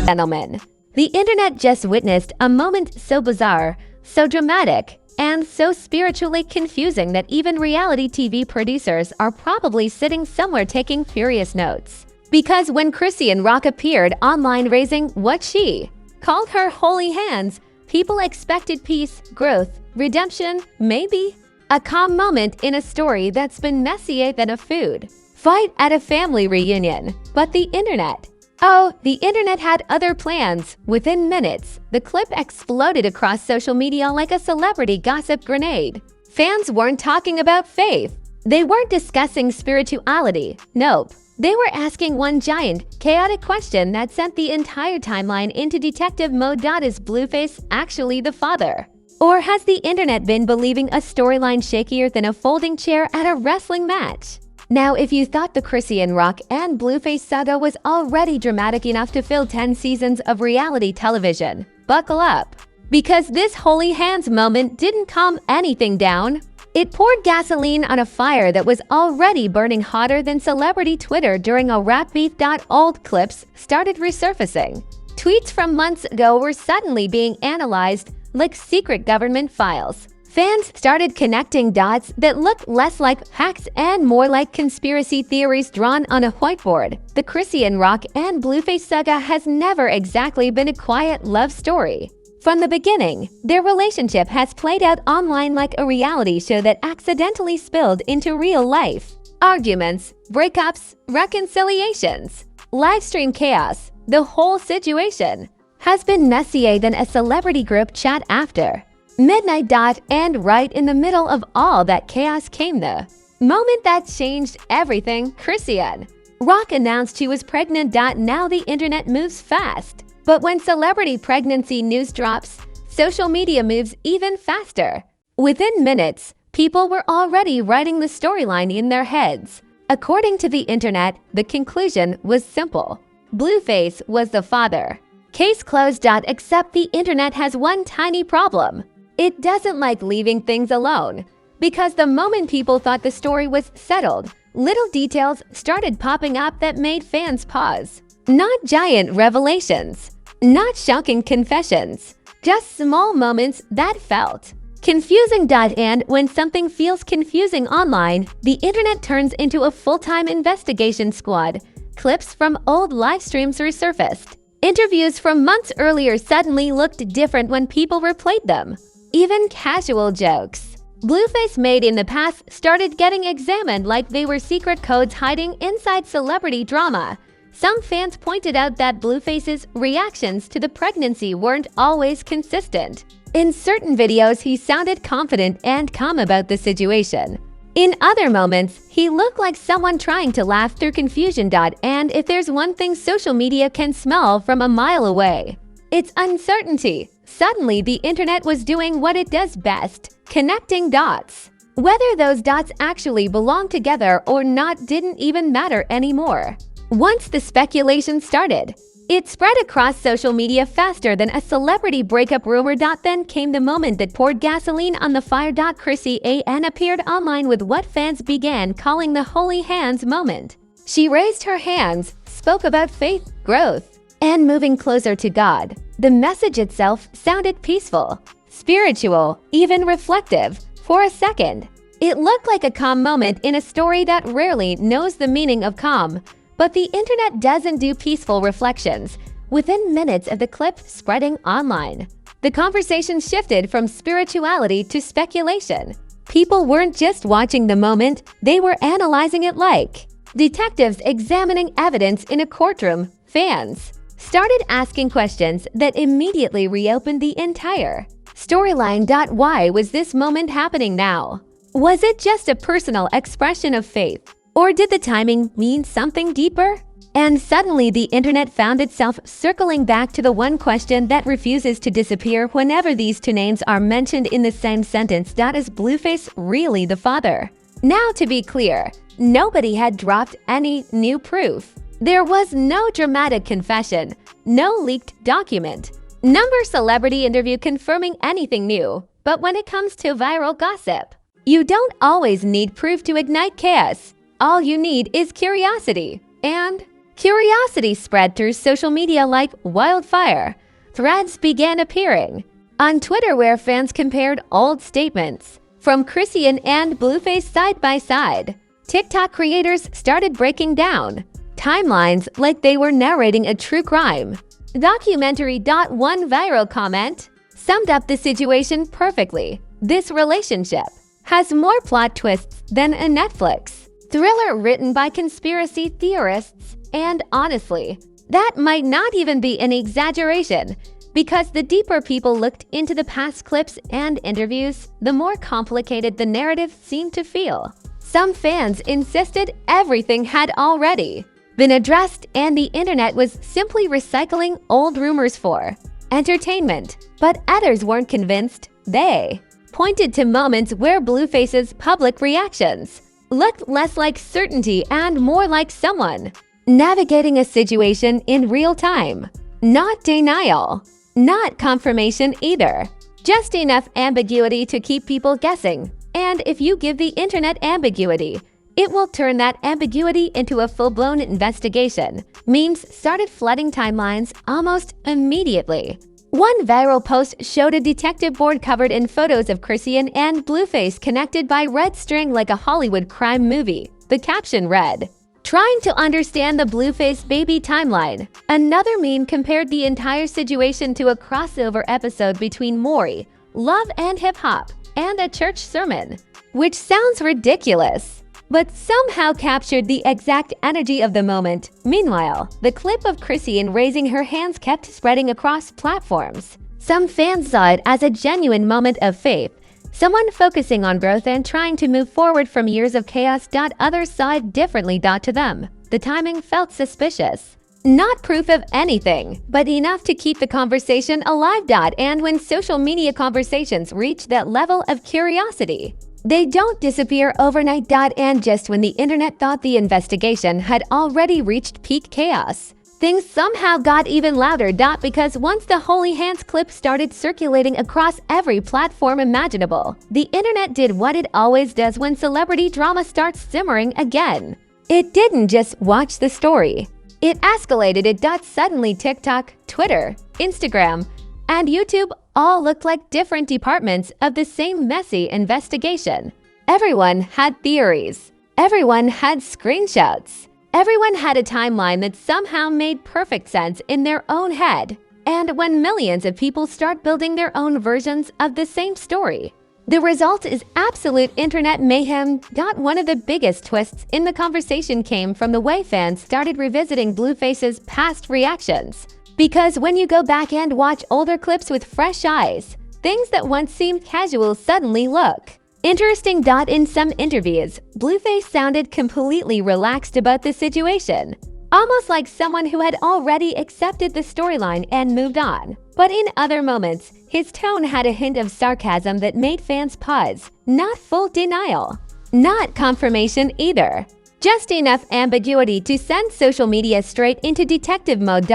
Gentlemen, the internet just witnessed a moment so bizarre, so dramatic, and so spiritually confusing that even reality TV producers are probably sitting somewhere taking furious notes. Because when Chrisean Rock appeared online raising what she called her holy hands, people expected peace, growth, redemption, maybe a calm moment in a story that's been messier than a food fight at a family reunion. But the internet had other plans. Within minutes, the clip exploded across social media like a celebrity gossip grenade. Fans weren't talking about faith. They weren't discussing spirituality. Nope. They were asking one giant, chaotic question that sent the entire timeline into detective mode. Is Blueface actually the father? Or has the internet been believing a storyline shakier than a folding chair at a wrestling match? Now, if you thought the Chrisean Rock and Blueface saga was already dramatic enough to fill 10 seasons of reality television, buckle up. Because this holy hands moment didn't calm anything down. It poured gasoline on a fire that was already burning hotter than celebrity Twitter during a rap beef. Old clips started resurfacing. Tweets from months ago were suddenly being analyzed like secret government files. Fans started connecting dots that looked less like hacks and more like conspiracy theories drawn on a whiteboard. The Chrisean Rock and Blueface saga has never exactly been a quiet love story. From the beginning, their relationship has played out online like a reality show that accidentally spilled into real life. Arguments, breakups, reconciliations, livestream chaos, the whole situation has been messier than a celebrity group chat after midnight. And right in the middle of all that chaos came the moment that changed everything. Chrisean Rock announced she was pregnant. Now the internet moves fast. But when celebrity pregnancy news drops, social media moves even faster. Within minutes, people were already writing the storyline in their heads. According to the internet, the conclusion was simple. Blueface was the father. Case closed. Except the internet has one tiny problem. It doesn't like leaving things alone. Because the moment people thought the story was settled, little details started popping up that made fans pause. Not giant revelations, not shocking confessions, just small moments that felt confusing. And when something feels confusing online, the internet turns into a full-time investigation squad. Clips from old live streams resurfaced. Interviews from months earlier suddenly looked different when people replayed them. Even casual jokes Blueface made in the past started getting examined like they were secret codes hiding inside celebrity drama. Some fans pointed out that Blueface's reactions to the pregnancy weren't always consistent. In certain videos, he sounded confident and calm about the situation. In other moments, he looked like someone trying to laugh through confusion. And if there's one thing social media can smell from a mile away, it's uncertainty. Suddenly, the internet was doing what it does best, connecting dots. Whether those dots actually belong together or not didn't even matter anymore. Once the speculation started, it spread across social media faster than a celebrity breakup rumor. Then came the moment that poured gasoline on the fire. Chrisean appeared online with what fans began calling the holy hands moment. She raised her hands, spoke about faith, growth, and moving closer to God. The message itself sounded peaceful, spiritual, even reflective. For a second, it looked like a calm moment in a story that rarely knows the meaning of calm. But the internet doesn't do peaceful reflections. Within minutes of the clip spreading online, the conversation shifted from spirituality to speculation. People weren't just watching the moment, they were analyzing it like detectives examining evidence in a courtroom. Fans started asking questions that immediately reopened the entire storyline. Why was this moment happening now? Was it just a personal expression of faith? Or did the timing mean something deeper? And suddenly the internet found itself circling back to the one question that refuses to disappear whenever these two names are mentioned in the same sentence. Is Blueface really the father? Now, to be clear, nobody had dropped any new proof. There was no dramatic confession, no leaked document, number celebrity interview confirming anything new. But when it comes to viral gossip, you don't always need proof to ignite chaos. All you need is curiosity. And Curiosity spread through social media like wildfire. Threads began appearing on Twitter where fans compared old statements from Chrisean and Blueface side by side. TikTok creators started breaking down timelines like they were narrating a true crime documentary. One viral comment summed up the situation perfectly. This relationship has more plot twists than a Netflix thriller written by conspiracy theorists, and honestly, that might not even be an exaggeration, because the deeper people looked into the past clips and interviews, the more complicated the narrative seemed to feel. Some fans insisted everything had already been addressed and the internet was simply recycling old rumors for entertainment, but others weren't convinced. They pointed to moments where Blueface's public reactions looked less like certainty and more like someone navigating a situation in real time. Not denial, not confirmation either. Just enough ambiguity to keep people guessing. And if you give the internet ambiguity, it will turn that ambiguity into a full-blown investigation. Memes started flooding timelines almost immediately. One viral post showed a detective board covered in photos of Chrisean and Blueface connected by red string like a Hollywood crime movie. The caption read, "Trying to understand the Blueface baby timeline." Another meme compared the entire situation to a crossover episode between Maury, Love and Hip Hop, and a church sermon, which sounds ridiculous, but somehow captured the exact energy of the moment. Meanwhile, the clip of Chrisean raising her hands kept spreading across platforms. Some fans saw it as a genuine moment of faith, someone focusing on growth and trying to move forward from years of chaos. Others saw it differently. To them, the timing felt suspicious. Not proof of anything, but enough to keep the conversation alive. And when social media conversations reach that level of curiosity, they don't disappear overnight. And just when the internet thought the investigation had already reached peak chaos, things somehow got even louder. Because once the Holy Hands clip started circulating across every platform imaginable, the internet did what it always does when celebrity drama starts simmering again. It didn't just watch the story. It escalated it. Suddenly TikTok, Twitter, Instagram, and YouTube all looked like different departments of the same messy investigation. Everyone had theories. Everyone had screenshots. Everyone had a timeline that somehow made perfect sense in their own head. And when millions of people start building their own versions of the same story, the result is absolute internet mayhem. One of the biggest twists in the conversation came from the way fans started revisiting Blueface's past reactions. Because when you go back and watch older clips with fresh eyes, things that once seemed casual suddenly look interesting. In some interviews, Blueface sounded completely relaxed about the situation, almost like someone who had already accepted the storyline and moved on. But in other moments, his tone had a hint of sarcasm that made fans pause. Not full denial, not confirmation either. Just enough ambiguity to send social media straight into detective mode.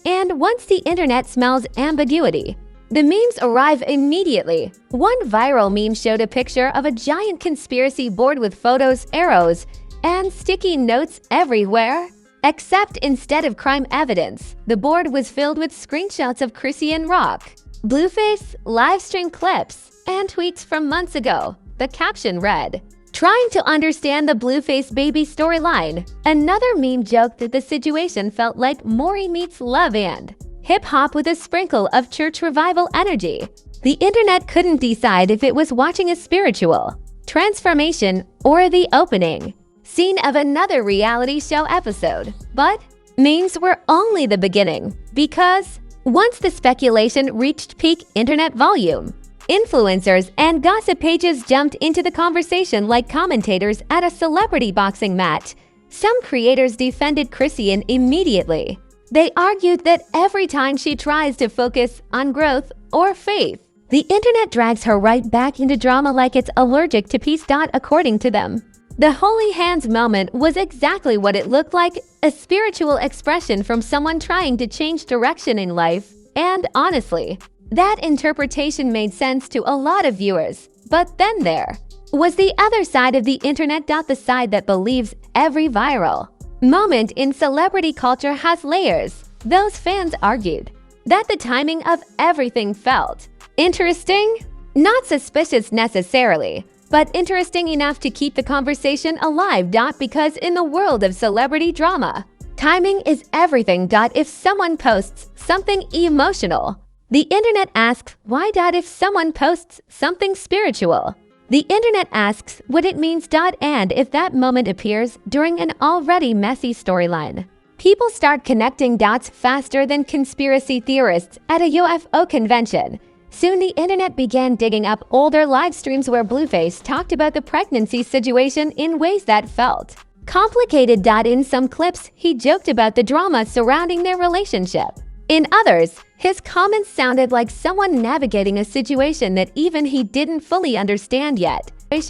And once the internet smells ambiguity, the memes arrive immediately. One viral meme showed a picture of a giant conspiracy board with photos, arrows, and sticky notes everywhere. Except instead of crime evidence, the board was filled with screenshots of Chrisean Rock, Blueface, livestream clips, and tweets from months ago. The caption read, "Trying to understand the Blueface baby storyline." Another meme joked that the situation felt like Maury meets Love and Hip Hop with a sprinkle of church revival energy. The internet couldn't decide if it was watching a spiritual transformation or the opening scene of another reality show episode. But memes were only the beginning, because once the speculation reached peak internet volume, influencers and gossip pages jumped into the conversation like commentators at a celebrity boxing match. Some creators defended Chrisean immediately. They argued that every time she tries to focus on growth or faith, the internet drags her right back into drama like it's allergic to peace. According to them, the Holy Hands moment was exactly what it looked like, a spiritual expression from someone trying to change direction in life. And honestly, that interpretation made sense to a lot of viewers. But then there was the other side of the internet. The side that believes every viral moment in celebrity culture has layers. Those fans argued that the timing of everything felt interesting, not suspicious necessarily, but interesting enough to keep the conversation alive. Because in the world of celebrity drama, timing is everything. If someone posts something emotional, the internet asks why. If someone posts something spiritual, the internet asks what it means. And if that moment appears during an already messy storyline, people start connecting dots faster than conspiracy theorists at a UFO convention. Soon the internet began digging up older live streams where Blueface talked about the pregnancy situation in ways that felt complicated. In some clips, he joked about the drama surrounding their relationship. In others, his comments sounded like someone navigating a situation that even he didn't fully understand yet. And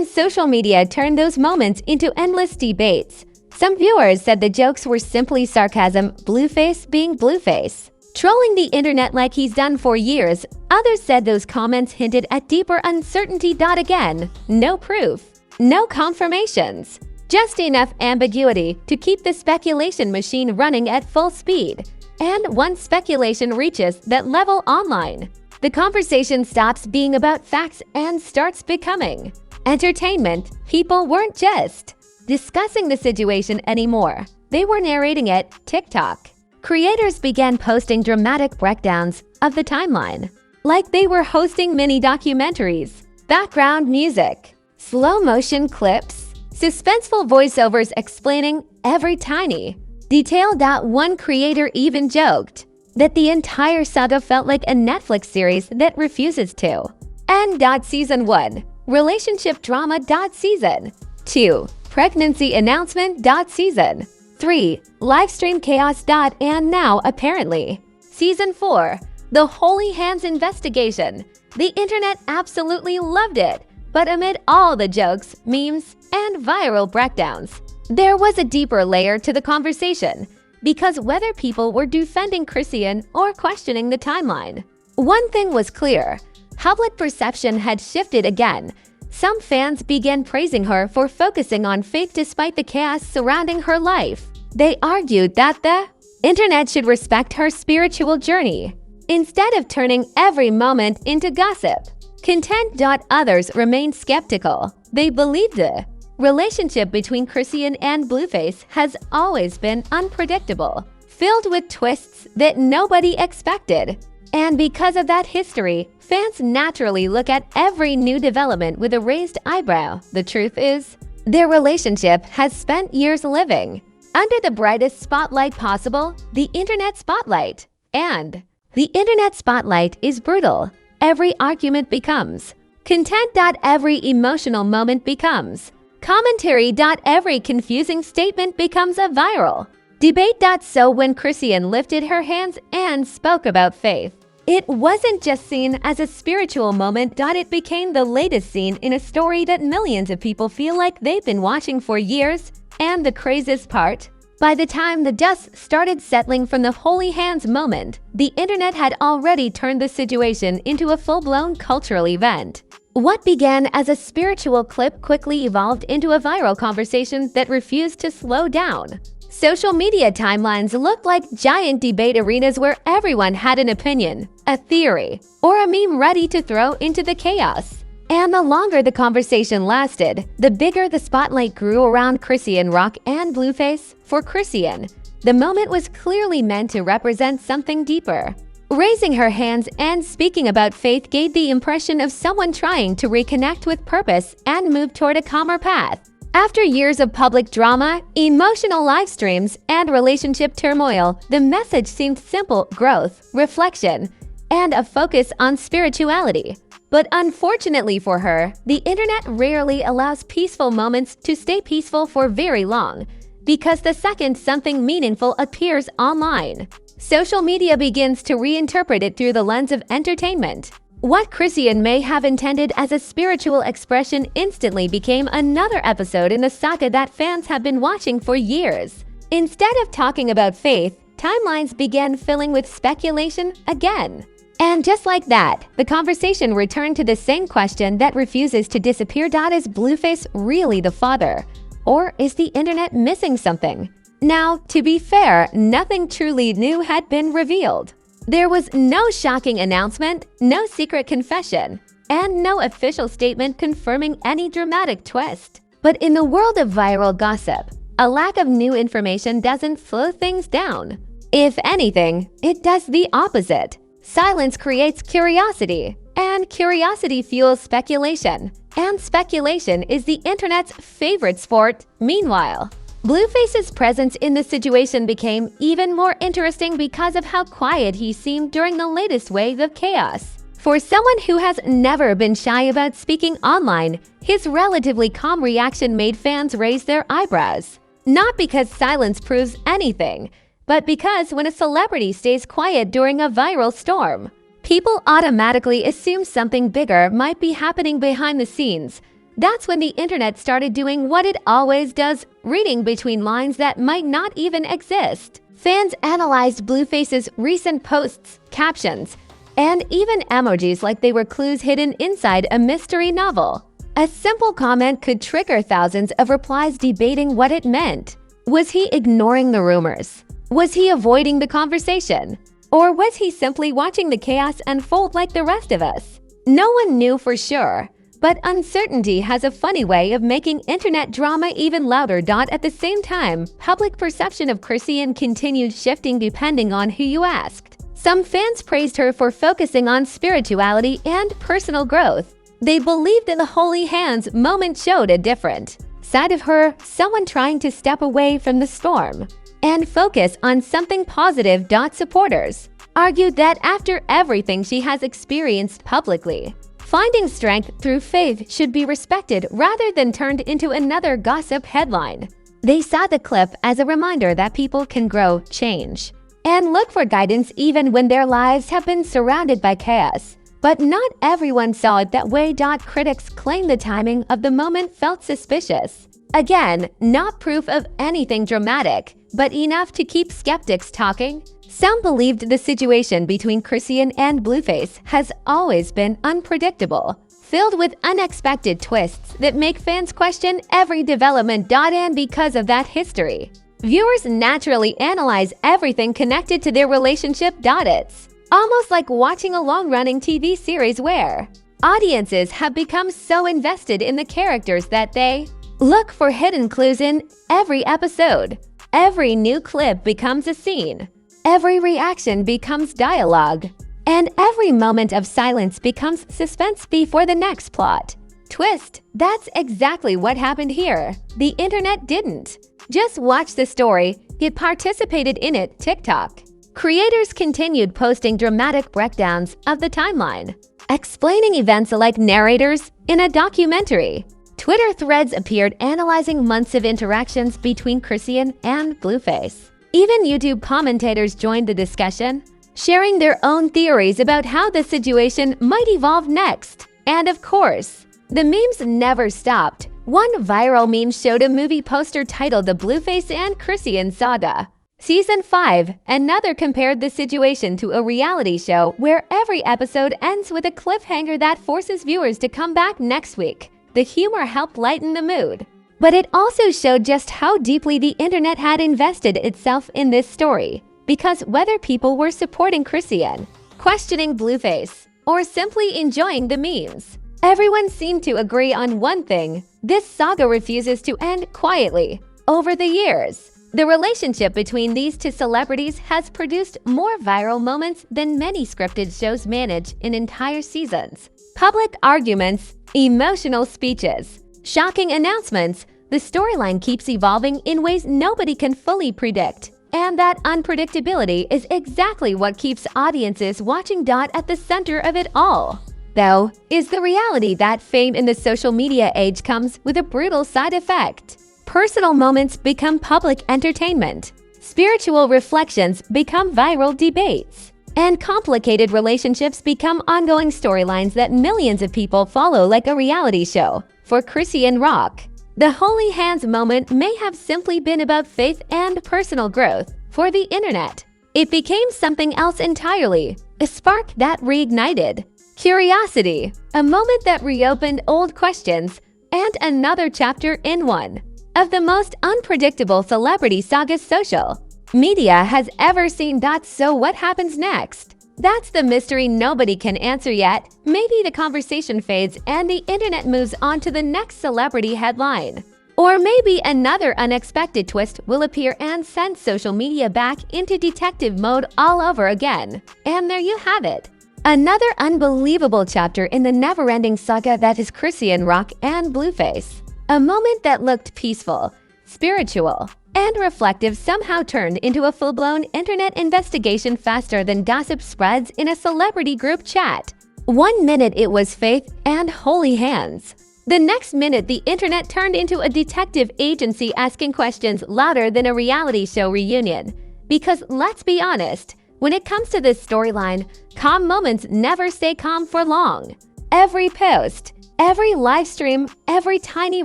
social media turned those moments into endless debates. Some viewers said the jokes were simply sarcasm, Blueface being Blueface, trolling the internet like he's done for years. Others said those comments hinted at deeper uncertainty. Again, no proof, no confirmations, just enough ambiguity to keep the speculation machine running at full speed. And once speculation reaches that level online, the conversation stops being about facts and starts becoming entertainment. People weren't just discussing the situation anymore, they were narrating it. TikTok creators began posting dramatic breakdowns of the timeline, like they were hosting mini documentaries. Background music, slow motion clips, suspenseful voiceovers explaining every tiny detail. One creator even joked that the entire saga felt like a Netflix series that refuses to end. Season 1, relationship drama. Season 2, pregnancy announcement. Season 3, livestream chaos. And now, apparently, Season 4, the Holy Hands investigation. The internet absolutely loved it, but amid all the jokes, memes, and viral breakdowns, there was a deeper layer to the conversation, because whether people were defending Chrisean or questioning the timeline, one thing was clear: public perception had shifted again. Some fans began praising her for focusing on faith despite the chaos surrounding her life. They argued that the internet should respect her spiritual journey, instead of turning every moment into gossip. Content. Others remained skeptical. They believed the relationship between Chrisean and Blueface has always been unpredictable, filled with twists that nobody expected. And because of that history, fans naturally look at every new development with a raised eyebrow. The truth is, their relationship has spent years living under the brightest spotlight possible, the internet spotlight. And the internet spotlight is brutal. Every argument becomes content. Every emotional moment becomes commentary. Every confusing statement becomes a viral debate. So when Chrisean lifted her hands and spoke about faith, it wasn't just seen as a spiritual moment. It became the latest scene in a story that millions of people feel like they've been watching for years. And the craziest part, by the time the dust started settling from the Holy Hands moment, the internet had already turned the situation into a full-blown cultural event. What began as a spiritual clip quickly evolved into a viral conversation that refused to slow down. Social media timelines looked like giant debate arenas where everyone had an opinion, a theory, or a meme ready to throw into the chaos. And the longer the conversation lasted, the bigger the spotlight grew around Chrisean Rock and Blueface. For Chrisean, the moment was clearly meant to represent something deeper. Raising her hands and speaking about faith gave the impression of someone trying to reconnect with purpose and move toward a calmer path. After years of public drama, emotional live streams, and relationship turmoil, the message seemed simple: growth, reflection, and a focus on spirituality. But unfortunately for her, the internet rarely allows peaceful moments to stay peaceful for very long, because the second something meaningful appears online, social media begins to reinterpret it through the lens of entertainment. What Chrisean may have intended as a spiritual expression instantly became another episode in the saga that fans have been watching for years. Instead of talking about faith, timelines began filling with speculation again. And just like that, the conversation returned to the same question that refuses to disappear. Is Blueface really the father? Or is the internet missing something? Now, to be fair, nothing truly new had been revealed. There was no shocking announcement, no secret confession, and no official statement confirming any dramatic twist. But in the world of viral gossip, a lack of new information doesn't slow things down. If anything, it does the opposite. Silence creates curiosity, and curiosity fuels speculation. And speculation is the internet's favorite sport. Meanwhile, Blueface's presence in the situation became even more interesting because of how quiet he seemed during the latest wave of chaos. For someone who has never been shy about speaking online, his relatively calm reaction made fans raise their eyebrows. Not because silence proves anything, but because when a celebrity stays quiet during a viral storm, people automatically assume something bigger might be happening behind the scenes. That's when the internet started doing what it always does, reading between lines that might not even exist. Fans analyzed Blueface's recent posts, captions, and even emojis like they were clues hidden inside a mystery novel. A simple comment could trigger thousands of replies debating what it meant. Was he ignoring the rumors? Was he avoiding the conversation? Or was he simply watching the chaos unfold like the rest of us? No one knew for sure, but uncertainty has a funny way of making internet drama even louder. At the same time, public perception of Chrisean continued shifting depending on who you asked. Some fans praised her for focusing on spirituality and personal growth. They believed that the Holy Hands moment showed a different side of her, someone trying to step away from the storm and focus on something positive. Supporters argued that after everything she has experienced publicly, finding strength through faith should be respected rather than turned into another gossip headline. They saw the clip as a reminder that people can grow, change, and look for guidance even when their lives have been surrounded by chaos. But not everyone saw it that way. Critics claim the timing of the moment felt suspicious. Again, not proof of anything dramatic, but enough to keep skeptics talking. Some believed the situation between Chrisean and Blueface has always been unpredictable, filled with unexpected twists that make fans question every development. And because of that history, viewers naturally analyze everything connected to their relationship. It's almost like watching a long-running TV series where audiences have become so invested in the characters that they look for hidden clues in every episode. Every new clip becomes a scene. Every reaction becomes dialogue. And every moment of silence becomes suspense before the next plot twist. That's exactly what happened here. The internet didn't just watch the story, it participated in it. TikTok creators continued posting dramatic breakdowns of the timeline, explaining events like narrators in a documentary. Twitter threads appeared analyzing months of interactions between Chrisean and Blueface. Even YouTube commentators joined the discussion, sharing their own theories about how the situation might evolve next. And of course, the memes never stopped. One viral meme showed a movie poster titled The Blueface and Chrisean Saga, Season 5. Another compared the situation to a reality show where every episode ends with a cliffhanger that forces viewers to come back next week. The humor helped lighten the mood, but it also showed just how deeply the internet had invested itself in this story. Because whether people were supporting Chrisean, questioning Blueface, or simply enjoying the memes, everyone seemed to agree on one thing: this saga refuses to end quietly. Over the years, the relationship between these two celebrities has produced more viral moments than many scripted shows manage in entire seasons. Public arguments, emotional speeches, shocking announcements, the storyline keeps evolving in ways nobody can fully predict. And that unpredictability is exactly what keeps audiences watching. At the center of it all, though, is the reality that fame in the social media age comes with a brutal side effect. Personal moments become public entertainment. Spiritual reflections become viral debates. And complicated relationships become ongoing storylines that millions of people follow like a reality show. For Chrisean Rock, the Holy Hands moment may have simply been about faith and personal growth. For the internet, it became something else entirely, a spark that reignited curiosity, a moment that reopened old questions, and another chapter in one. of the most unpredictable celebrity sagas social media has ever seen. So what happens next? That's the mystery nobody can answer yet. Maybe the conversation fades and the internet moves on to the next celebrity headline. Or maybe another unexpected twist will appear and send social media back into detective mode all over again. And there you have it. Another unbelievable chapter in the never-ending saga that is Chrisean Rock and Blueface. A moment that looked peaceful, spiritual, and reflective somehow turned into a full-blown internet investigation faster than gossip spreads in a celebrity group chat. 1 minute it was faith and holy hands. The next minute, the internet turned into a detective agency asking questions louder than a reality show reunion. Because let's be honest, when it comes to this storyline, calm moments never stay calm for long. Every post, every live stream, every tiny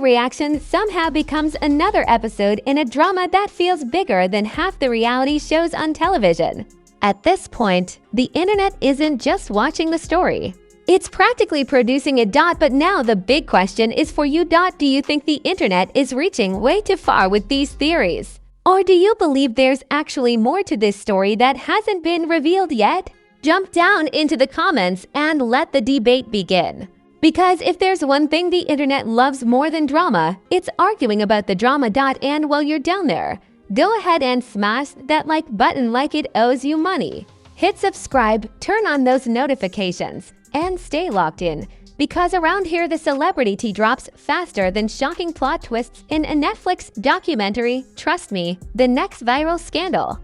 reaction somehow becomes another episode in a drama that feels bigger than half the reality shows on television. At this point, the internet isn't just watching the story. It's practically producing it. But now the big question is for you. Do you think the internet is reaching way too far with these theories? Or do you believe there's actually more to this story that hasn't been revealed yet? Jump down into the comments and let the debate begin. Because if there's one thing the internet loves more than drama, it's arguing about the drama. And while you're down there, go ahead and smash that like button like it owes you money. Hit subscribe, turn on those notifications, and stay locked in, because around here the celebrity tea drops faster than shocking plot twists in a Netflix documentary. Trust me, the next viral scandal.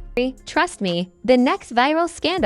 Trust me, the next viral scandal.